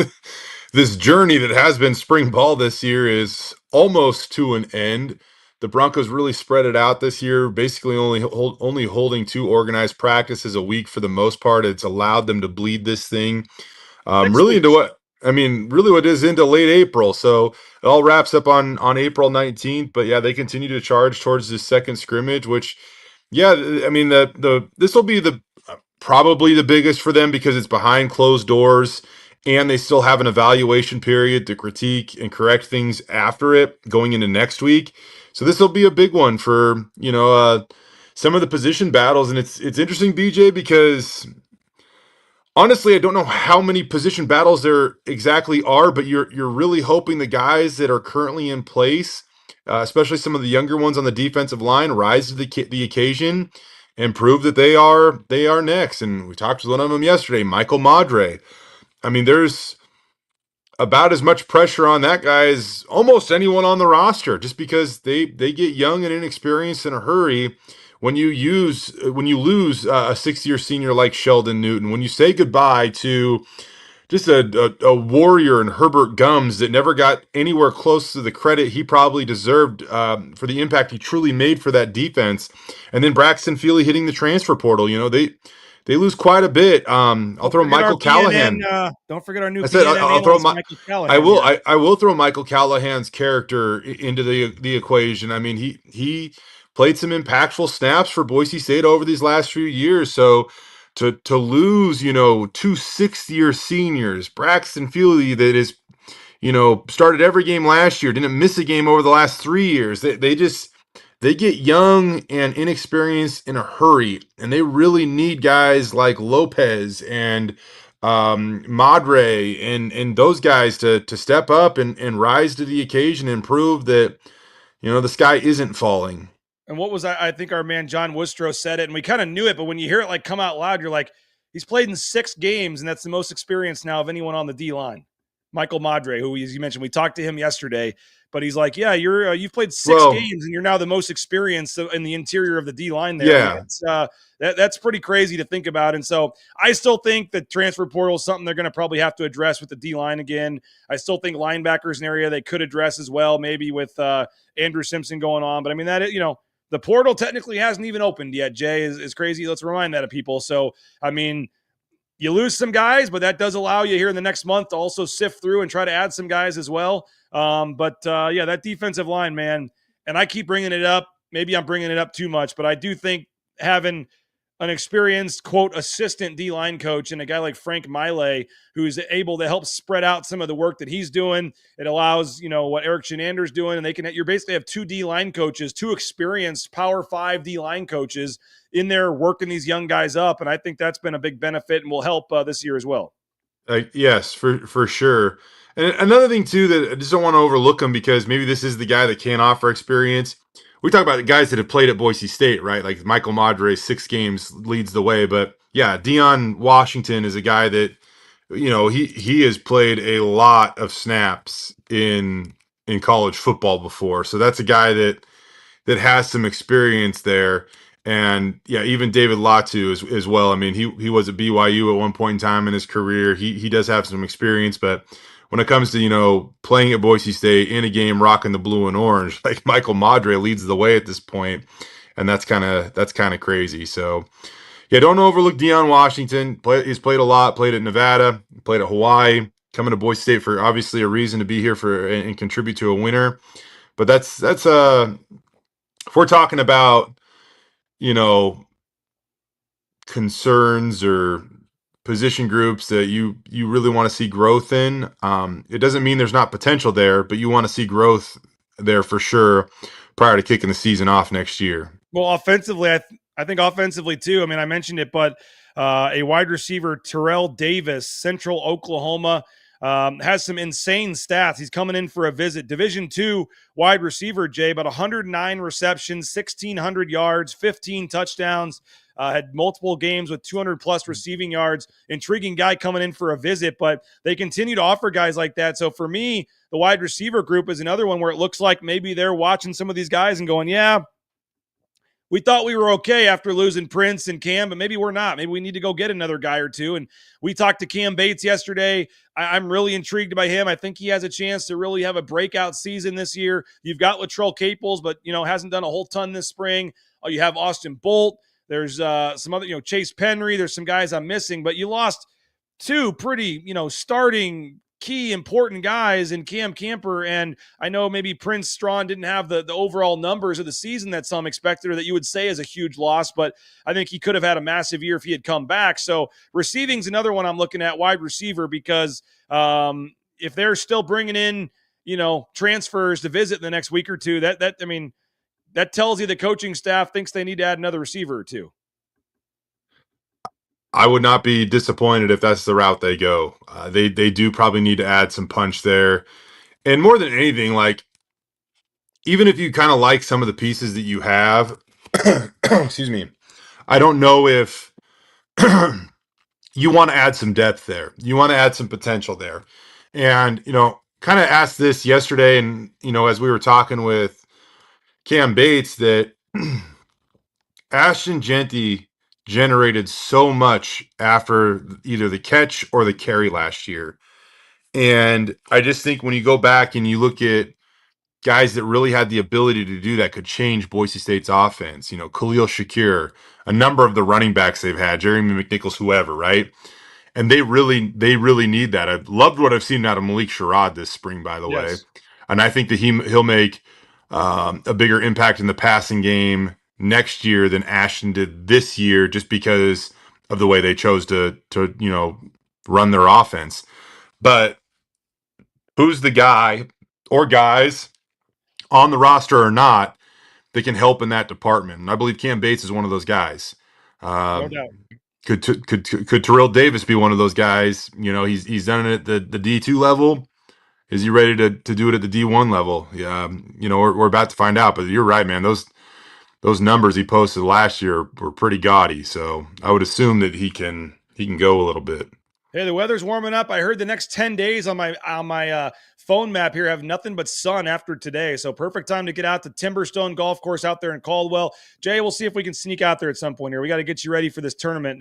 this journey that has been spring ball this year is almost to an end. The Broncos really spread it out this year, basically only holding 2 organized practices a week for the most part. It's allowed them to bleed this thing really into what is into late April. So it all wraps up on April 19th. But yeah, they continue to charge towards this second scrimmage, which this will be probably the biggest for them because it's behind closed doors and they still have an evaluation period to critique and correct things after it going into next week. So this will be a big one for, some of the position battles. And it's interesting, BJ, because honestly, I don't know how many position battles there exactly are, but you're really hoping the guys that are currently in place, especially some of the younger ones on the defensive line, rise to the occasion and prove that they are next. And we talked with one of them yesterday, Michael Madre. I mean, there's about as much pressure on that guy as almost anyone on the roster, just because they get young and inexperienced in a hurry. When you lose a 6-year senior like Sheldon Newton, when you say goodbye to just a warrior in Herbert Gums that never got anywhere close to the credit he probably deserved for the impact he truly made for that defense, and then Braxton Feely hitting the transfer portal, they lose quite a bit. I'll throw Michael Callahan. Don't forget our new I'll throw Michael Callahan. I will throw Michael Callahan's character into the equation. I mean, he played some impactful snaps for Boise State over these last few years. So to lose, 2 6th-year seniors, Braxton Feely that is, started every game last year, didn't miss a game over the last 3 years. They get young and inexperienced in a hurry, and they really need guys like Lopez and Madre and those guys to step up and rise to the occasion and prove that, the sky isn't falling. And what was I think our man John Wustrow said it, and we kind of knew it, but when you hear it like come out loud, you're like, he's played in 6 games, and that's the most experience now of anyone on the D line. Michael Madre, who, as you mentioned, we talked to him yesterday, but he's like, yeah, you've played 6 games, and you're now the most experienced in the interior of the D line there. Yeah, that's pretty crazy to think about. And so I still think that transfer portal is something they're going to probably have to address with the D line again. I still think linebackers an area they could address as well, maybe with Andrew Simpson going on. But I mean the portal technically hasn't even opened yet, Jay, is crazy. Let's remind that of people. So, I mean, you lose some guys, but that does allow you here in the next month to also sift through and try to add some guys as well. That defensive line, man, and I keep bringing it up. Maybe I'm bringing it up too much, but I do think having an experienced, quote, assistant D-line coach and a guy like Frank Miley, who's able to help spread out some of the work that he's doing. It allows, what Eric Shenander's doing, and you basically have 2 D-line coaches, 2 experienced Power 5 D-line coaches in there working these young guys up, and I think that's been a big benefit and will help this year as well. Yes, for sure. And another thing, too, that I just don't want to overlook him because maybe this is the guy that can't offer experience. We talk about the guys that have played at Boise State, right? Like Michael Madre, 6 games leads the way. But yeah, Deion Washington is a guy that, he has played a lot of snaps in college football before. So that's a guy that has some experience there. And yeah, even David Latu as well. I mean, he was at BYU at one point in time in his career. He does have some experience, but when it comes to, playing at Boise State in a game rocking the blue and orange, like Michael Madre leads the way at this point, and that's kind of crazy. So, yeah, don't overlook Deion Washington. He's played a lot, played at Nevada, played at Hawaii, coming to Boise State for obviously a reason to be here and contribute to a winner. But that's if we're talking about, concerns or position groups that you really want to see growth in. It doesn't mean there's not potential there, but you want to see growth there for sure prior to kicking the season off next year. Well, offensively, I think offensively too. I mean, I mentioned it, but a wide receiver, Terrell Davis, Central Oklahoma, has some insane stats. He's coming in for a visit. Division II wide receiver, Jay, about 109 receptions, 1,600 yards, 15 touchdowns. Had multiple games with 200-plus receiving yards. Intriguing guy coming in for a visit, but they continue to offer guys like that. So for me, the wide receiver group is another one where it looks like maybe they're watching some of these guys and going, yeah, we thought we were okay after losing Prince and Cam, but maybe we're not. Maybe we need to go get another guy or two. And we talked to Cam Bates yesterday. I'm really intrigued by him. I think he has a chance to really have a breakout season this year. You've got Latrell Caples, but, hasn't done a whole ton this spring. You have Austin Bolt. There's some other, Chase Penry. There's some guys I'm missing, but you lost two pretty, starting key important guys in Cam Camper, and I know maybe Prince Strawn didn't have the overall numbers of the season that some expected or that you would say is a huge loss, but I think he could have had a massive year if he had come back. So receiving's another one I'm looking at, wide receiver, because if they're still bringing in, transfers to visit in the next week or two, that tells you the coaching staff thinks they need to add another receiver or two. I would not be disappointed if that's the route they go. They do probably need to add some punch there. And more than anything, like, even if you kind of like some of the pieces that you have, excuse me, I don't know if you want to add some depth there. You want to add some potential there. And, kind of asked this yesterday, and, as we were talking with Cam Bates, that Ashton Genty generated so much after either the catch or the carry last year. And I just think when you go back and you look at guys that really had the ability to do that, could change Boise State's offense, Khalil Shakir, a number of the running backs they've had, Jeremy McNichols, whoever, right? And they really need that. I've loved what I've seen out of Malik Sherrod this spring, by the way. And I think that he'll make a bigger impact in the passing game next year than Ashton did this year, just because of the way they chose to run their offense. But who's the guy or guys on the roster or not that can help in that department? And I believe Cam Bates is one of those guys. No doubt. Could Terrell Davis be one of those guys? He's done it at the D2 level. Is he ready to do it at the D1 level? Yeah, we're about to find out. But you're right, man. Those numbers he posted last year were pretty gaudy. So I would assume that he can go a little bit. Hey, the weather's warming up. I heard the next 10 days on my phone map here have nothing but sun after today. So perfect time to get out to Timberstone Golf Course out there in Caldwell. Jay, we'll see if we can sneak out there at some point here. We got to get you ready for this tournament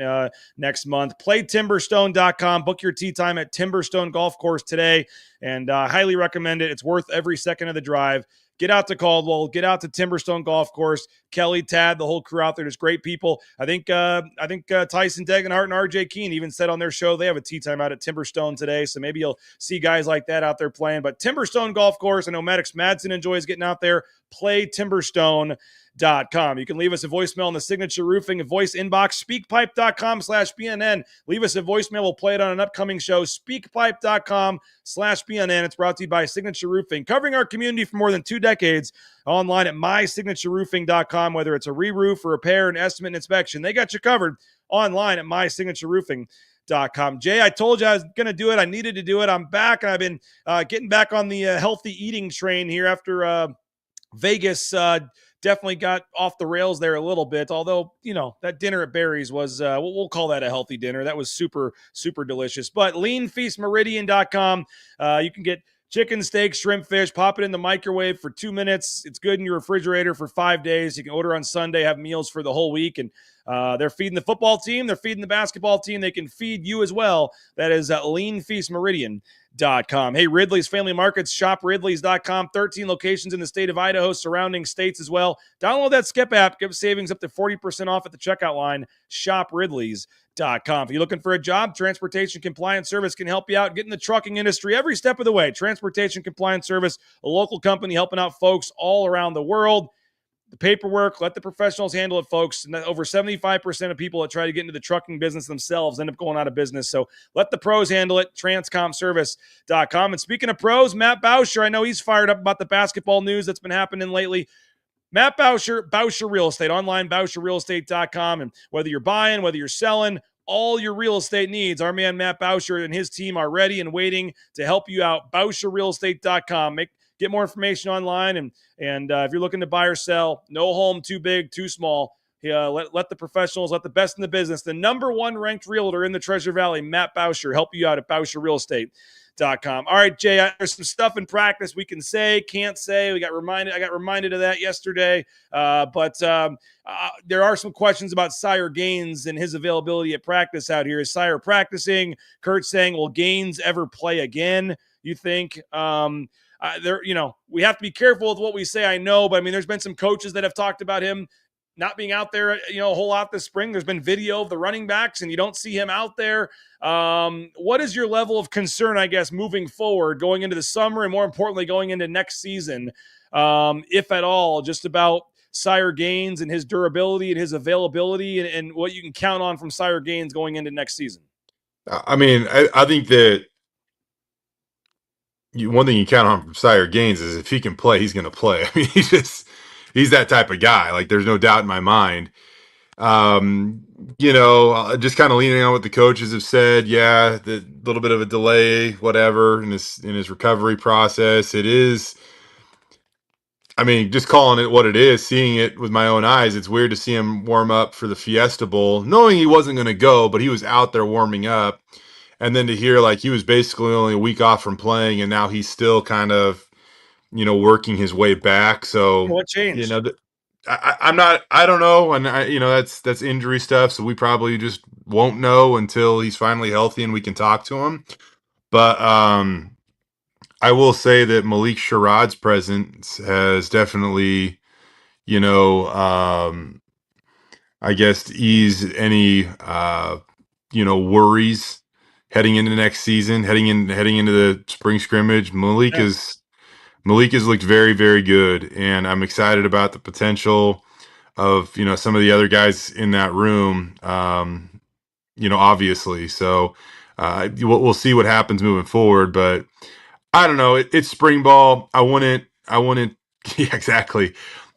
next month. PlayTimberstone.com. Book your tee time at Timberstone Golf Course today, and highly recommend it. It's worth every second of the drive. Get out to Caldwell. Get out to Timberstone Golf Course. Kelly, Tad, the whole crew out there, just great people. I think Tyson Degenhart and RJ Keene even said on their show they have a tee time out at Timberstone today, so maybe you'll see guys like that out there playing. But Timberstone Golf Course, I know Maddox Madsen enjoys getting out there. PlayTimberstone.com. You can leave us a voicemail on the Signature Roofing voice inbox, speakpipe.com/BNN. Leave us a voicemail. We'll play it on an upcoming show, speakpipe.com/BNN. It's brought to you by Signature Roofing, covering our community for more than 2 decades. Online at mysignatureroofing.com, whether it's a re-roof or repair, an estimate, and inspection. They got you covered online at mysignatureroofing.com. Jay, I told you I was going to do it. I needed to do it. I'm back, and I've been getting back on the healthy eating train here after Vegas definitely got off the rails there a little bit, although, that dinner at Barry's was, we'll call that a healthy dinner. That was super, super delicious. But leanfeastmeridian.com, you can get chicken, steak, shrimp, fish, pop it in the microwave for 2 minutes. It's good in your refrigerator for 5 days. You can order on Sunday, have meals for the whole week. And they're feeding the football team. They're feeding the basketball team. They can feed you as well. That is leanfeastmeridian.com. Hey, Ridley's Family Markets, shop ridleys.com. 13 locations in the state of Idaho, surrounding states as well. Download that Skip app. Give savings up to 40% off at the checkout line. Shop ridleys.com. If you're looking for a job, Transportation Compliance Service can help you out. Get in the trucking industry every step of the way. Transportation Compliance Service, a local company helping out folks all around the world. The paperwork, let the professionals handle it, folks. And over 75% of people that try to get into the trucking business themselves end up going out of business. So let the pros handle it, transcomservice.com. And speaking of pros, Matt Bauscher, I know he's fired up about the basketball news that's been happening lately. Matt Bauscher, Bauscher Real Estate, online, bauscherrealestate.com. And whether you're buying, whether you're selling, all your real estate needs, our man Matt Bauscher and his team are ready and waiting to help you out. bauscherrealestate.com. Get more information online, and if you're looking to buy or sell, no home too big, too small. Let the professionals, let the best in the business, the number 1 ranked realtor in the Treasure Valley, Matt Bauscher, help you out at bauscherrealestate.com. All right, Jay, there's some stuff in practice we can say, can't say. I got reminded of that yesterday. But there are some questions about Sire Gaines and his availability at practice out here. Is Sire practicing? Kurt's saying, will Gaines ever play again, you think? We have to be careful with what we say, I know, but I mean, there's been some coaches that have talked about him not being out there, a whole lot this spring. There's been video of the running backs and you don't see him out there. What is your level of concern, I guess, moving forward, going into the summer and more importantly, going into next season, if at all, just about Sire Gaines and his durability and his availability and what you can count on from Sire Gaines going into next season? I mean, I think that one thing you count on from Sire Gaines is if he can play, he's going to play. I mean, he's that type of guy. Like, there's no doubt in my mind. Just kind of leaning on what the coaches have said. Yeah, the little bit of a delay, whatever, in his recovery process. It is. I mean, just calling it what it is, seeing it with my own eyes, it's weird to see him warm up for the Fiesta Bowl, knowing he wasn't going to go, but he was out there warming up. And then to hear like he was basically only a week off from playing, and now he's still kind of, working his way back. So what changed? I don't know. And that's injury stuff. So we probably just won't know until he's finally healthy and we can talk to him. But I will say that Malik Sherrod's presence has definitely, I guess eased any, worries heading into next season, heading into the spring scrimmage. Malik has looked very, very good, and I'm excited about the potential of some of the other guys in that room. Obviously, so we'll see what happens moving forward. But I don't know. It's spring ball. I wouldn't. Yeah, exactly.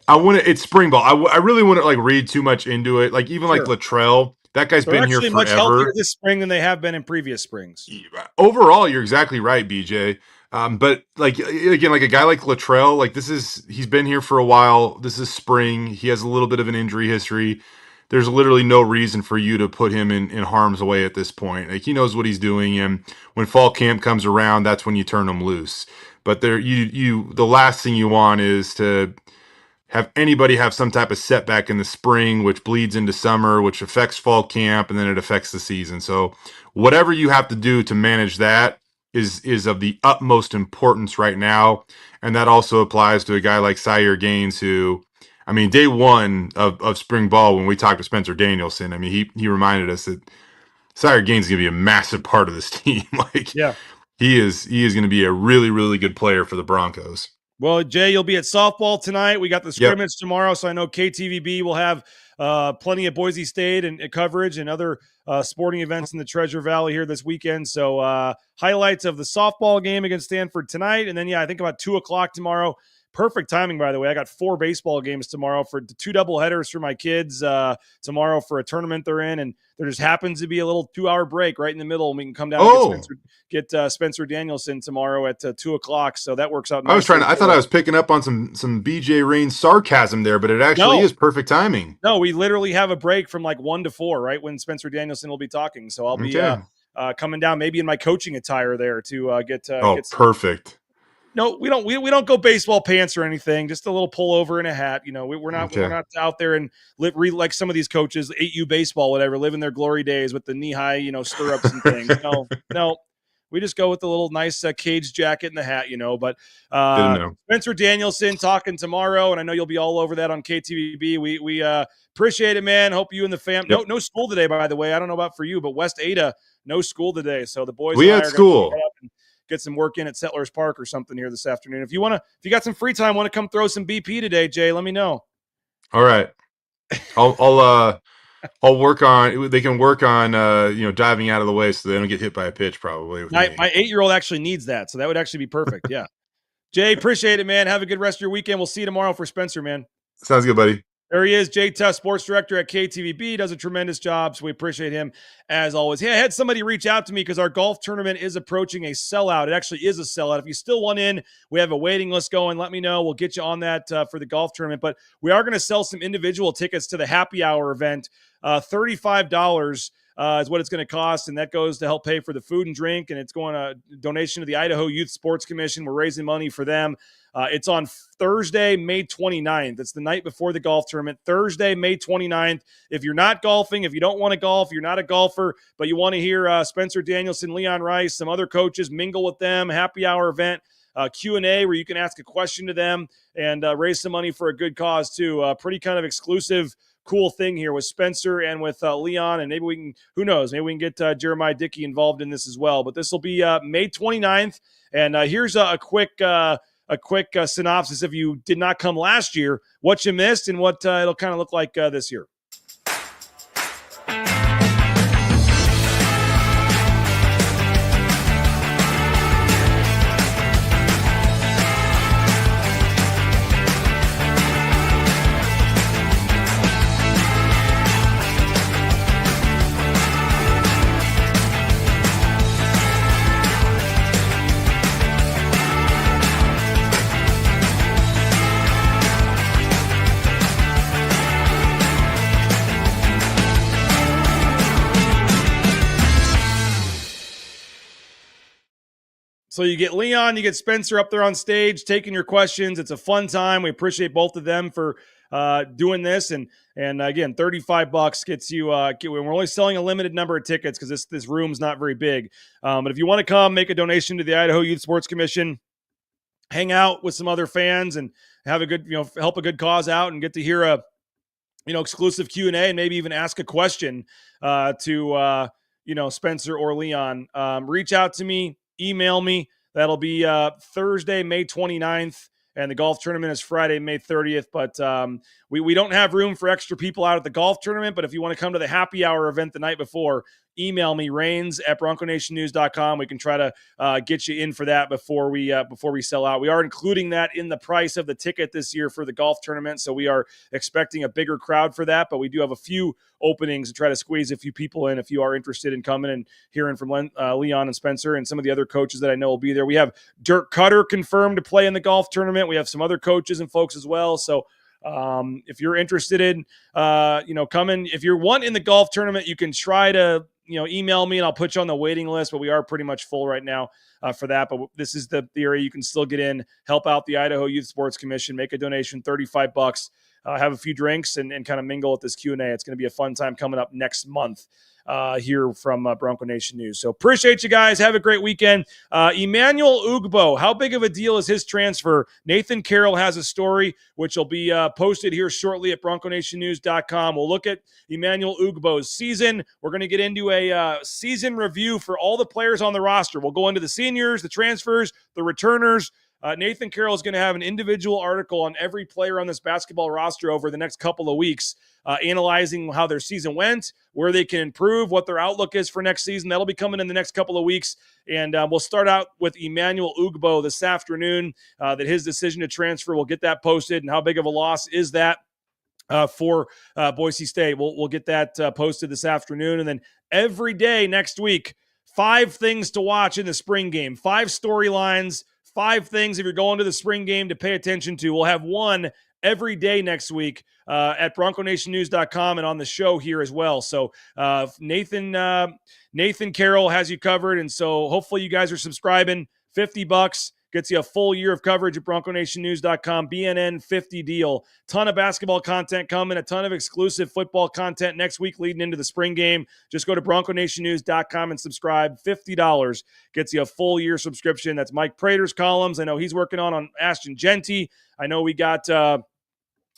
It's spring ball. I really wouldn't like read too much into it. Like even like Latrell. That guy's been here forever. Much healthier this spring than they have been in previous springs. Overall, you're exactly right, BJ. But like again, like a guy like Latrell, like he's been here for a while. This is spring. He has a little bit of an injury history. There's literally no reason for you to put him in harm's way at this point. Like he knows what he's doing, and when fall camp comes around, that's when you turn him loose. But the last thing you want is to have anybody have some type of setback in the spring, which bleeds into summer, which affects fall camp, and then it affects the season. So whatever you have to do to manage that is of the utmost importance right now. And that also applies to a guy like Sire Gaines, who, I mean, day one of spring ball, when we talked to Spencer Danielson, I mean, he reminded us that Sire Gaines is going to be a massive part of this team. He is going to be a really, really good player for the Broncos. Well, Jay, you'll be at softball tonight. We got the scrimmage tomorrow, so I know KTVB will have plenty of Boise State and coverage and other sporting events in the Treasure Valley here this weekend. So highlights of the softball game against Stanford tonight. And then, I think about 2 o'clock tomorrow. Perfect timing, by the way. I got 4 baseball games tomorrow for 2 doubleheaders for my kids tomorrow for a tournament they're in. And there just happens to be a little 2-hour break right in the middle. And we can come down and get Spencer Danielson tomorrow at 2 o'clock. So that works out nicely. I thought I was picking up on some BJ Rains sarcasm there, but it actually is perfect timing. No, we literally have a break from like 1 to 4, right, when Spencer Danielson will be talking. So I'll be coming down maybe in my coaching attire there to get perfect. No, we don't go baseball pants or anything. Just a little pullover and a hat. We're not out there and like some of these coaches, 8U baseball, whatever, living their glory days with the knee high, stirrups and things. No, we just go with the little nice cage jacket and the hat, But Spencer Danielson talking tomorrow, and I know you'll be all over that on KTVB. We appreciate it, man. Hope you and the fam. Yep. No school today, by the way. I don't know about for you, but West Ada, no school today. So the boys. We had school. Get some work in at Settlers Park or something here this afternoon. If you got some free time, want to come throw some BP today, Jay, let me know. All right. I'll work on, they can work on, diving out of the way so they don't get hit by a pitch probably. My 8-year-old actually needs that. So that would actually be perfect. Yeah. Jay, appreciate it, man. Have a good rest of your weekend. We'll see you tomorrow for Spencer, man. Sounds good, buddy. There he is, Jay Tust, sports director at KTVB, does a tremendous job, so we appreciate him as always. Hey, I had somebody reach out to me because our golf tournament is approaching a sellout. It actually is a sellout. If you still want in, we have a waiting list going. Let me know. We'll get you on that for the golf tournament. But we are going to sell some individual tickets to the happy hour event, $35 is what it's going to cost, and that goes to help pay for the food and drink, and it's going to donation to the Idaho Youth Sports Commission. We're raising money for them. It's on Thursday, May 29th. It's the night before the golf tournament, Thursday, May 29th. If you're not golfing, if you don't want to golf, you're not a golfer, but you want to hear Spencer Danielson, Leon Rice, some other coaches, mingle with them, happy hour event, Q&A where you can ask a question to them and raise some money for a good cause too. Pretty kind of exclusive, cool thing here with Spencer and with Leon, and maybe we can, who knows, maybe we can get Jeremiah Dickey involved in this as well. But this will be May 29th, and here's a quick synopsis if you did not come last year, what you missed and what it'll kind of look like this year. So you get Leon, you get Spencer up there on stage, taking your questions. It's a fun time. We appreciate both of them for doing this. And again, $35 gets you, we're only selling a limited number of tickets because this room's not very big. But if you want to come, make a donation to the Idaho Youth Sports Commission, hang out with some other fans and have a good, help a good cause out and get to hear a, exclusive Q&A and maybe even ask a question to Spencer or Leon. Reach out to me. Email me. That'll be Thursday, May 29th, and the golf tournament is Friday, May 30th. But we don't have room for extra people out at the golf tournament, but if you want to come to the happy hour event the night before, email me, rains@bronconationnews.com. We can try to get you in for that before we sell out. We are including that in the price of the ticket this year for the golf tournament, so we are expecting a bigger crowd for that, but we do have a few openings to try to squeeze a few people in if you are interested in coming and hearing from Leon and Spencer and some of the other coaches that I know will be there. We have Dirk Cutter confirmed to play in the golf tournament. We have some other coaches and folks as well, so if you're interested in coming, if you're one in the golf tournament, you can try to email me and I'll put you on the waiting list, but we are pretty much full right now for that. But this is the area you can still get in, help out the Idaho Youth Sports Commission, make a donation, $35, have a few drinks and kind of mingle with this Q&A. It's going to be a fun time coming up next month here from Bronco Nation News. So appreciate you guys. Have a great weekend. Emmanuel Ugbo, how big of a deal is his transfer? Nathan Carroll has a story which will be posted here shortly at bronconationnews.com. We'll look at Emmanuel Ugbo's season. We're going to get into a season review for all the players on the roster. We'll go into the seniors, the transfers, the returners. Nathan Carroll is going to have an individual article on every player on this basketball roster over the next couple of weeks, analyzing how their season went, where they can improve, what their outlook is for next season. That'll be coming in the next couple of weeks. And we'll start out with Emmanuel Ugbo this afternoon, that his decision to transfer, we'll get that posted. And how big of a loss is that for Boise State? We'll get that posted this afternoon. And then every day next week, 5 things to watch in the spring game, 5 storylines, 5 things if you're going to the spring game to pay attention to. We'll have one every day next week at bronconationnews.com and on the show here as well. So Nathan Carroll has you covered, and so hopefully you guys are subscribing. $50 gets you a full year of coverage at bronconationnews.com. BNN 50 deal. Ton of basketball content coming, a ton of exclusive football content next week leading into the spring game. Just go to bronconationnews.com and subscribe. $50 gets you a full year subscription. That's Mike Prater's columns. I know he's working on Ashton Genty. I know we got a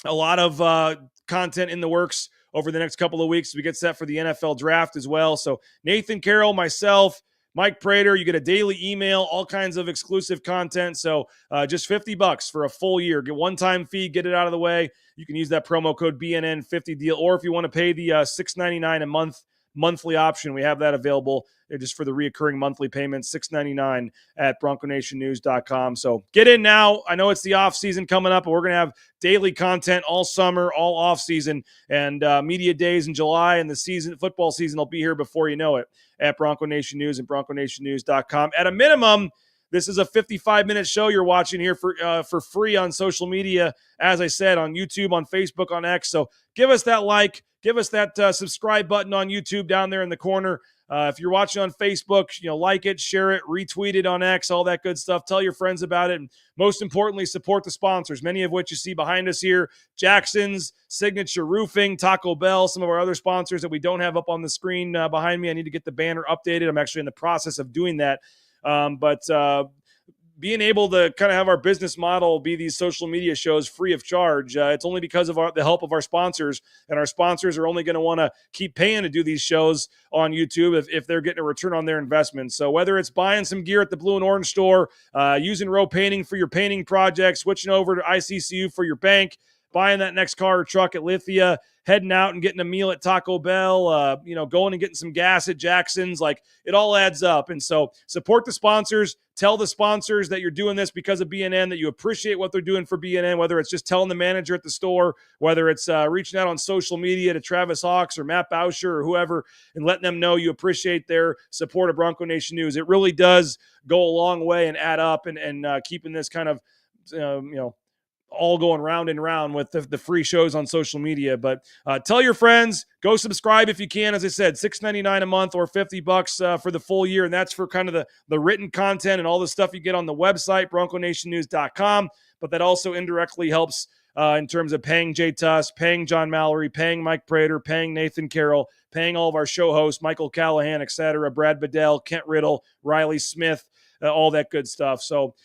lot of content in the works over the next couple of weeks. We get set for the NFL draft as well. So Nathan Carroll, myself, Mike Prater, you get a daily email, all kinds of exclusive content. So just $50 for a full year. Get one-time fee, get it out of the way. You can use that promo code BNN50 deal, or if you want to pay the $6.99 a monthly option, we have that available just for the reoccurring monthly payments, $6.99 at bronconationnews.com. So get in now. I know it's the off season coming up, but we're going to have daily content all summer, all off season, and media days in July, and the football season will be here before you know it at Bronco Nation News and bronconationnews.com. At a minimum, this is a 55-minute show you're watching here for free on social media, as I said, on YouTube, on Facebook, on X. So give us that like, give us that subscribe button on YouTube down there in the corner. If you're watching on Facebook, like it, share it, retweet it on X, all that good stuff. Tell your friends about it. And most importantly, support the sponsors, many of which you see behind us here. Jackson's, Signature Roofing, Taco Bell, some of our other sponsors that we don't have up on the screen behind me. I need to get the banner updated. I'm actually in the process of doing that. But being able to kind of have our business model be these social media shows free of charge, it's only because of the help of our sponsors, and our sponsors are only going to want to keep paying to do these shows on YouTube if they're getting a return on their investment. So whether it's buying some gear at the Blue and Orange store, using Row Painting for your painting project, switching over to ICCU for your bank, buying that next car or truck at Lithia, heading out and getting a meal at Taco Bell, going and getting some gas at Jackson's, like it all adds up. And so support the sponsors, tell the sponsors that you're doing this because of BNN, that you appreciate what they're doing for BNN, whether it's just telling the manager at the store, whether it's reaching out on social media to Travis Hawks or Matt Bauscher or whoever and letting them know you appreciate their support of Bronco Nation News. It really does go a long way and add up and keeping this kind of, all going round and round with the free shows on social media. But tell your friends, go subscribe if you can. As I said, $6.99 a month or $50 for the full year. And that's for kind of the written content and all the stuff you get on the website, bronconationnews.com. But that also indirectly helps in terms of paying Jay Tust, paying John Mallory, paying Mike Prater, paying Nathan Carroll, paying all of our show hosts, Michael Callahan, etc., Brad Bedell, Kent Riddle, Riley Smith, all that good stuff. So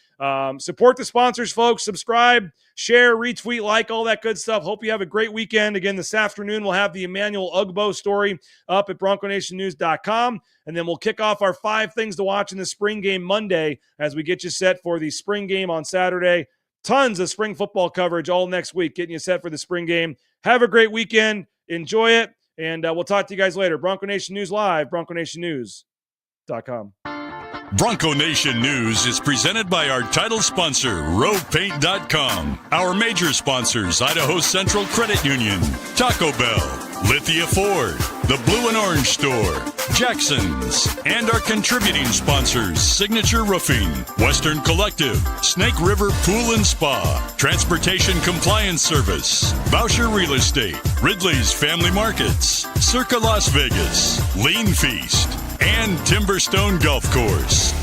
support the sponsors, folks. Subscribe, share, retweet, like, all that good stuff. Hope you have a great weekend. Again, this afternoon, we'll have the Emmanuel Ugbo story up at bronconationnews.com. And then we'll kick off our 5 things to watch in the spring game Monday as we get you set for the spring game on Saturday. Tons of spring football coverage all next week, getting you set for the spring game. Have a great weekend. Enjoy it. And we'll talk to you guys later. Bronco Nation News Live, bronconationnews.com. Bronco Nation News is presented by our title sponsor, RowPaint.com. Our major sponsors, Idaho Central Credit Union, Taco Bell, Lithia Ford, the Blue and Orange Store, Jackson's, and our contributing sponsors, Signature Roofing, Western Collective, Snake River Pool and Spa, Transportation Compliance Service, Bauscher Real Estate, Ridley's Family Markets, Circa Las Vegas, Lean Feast, and Timberstone Golf Course.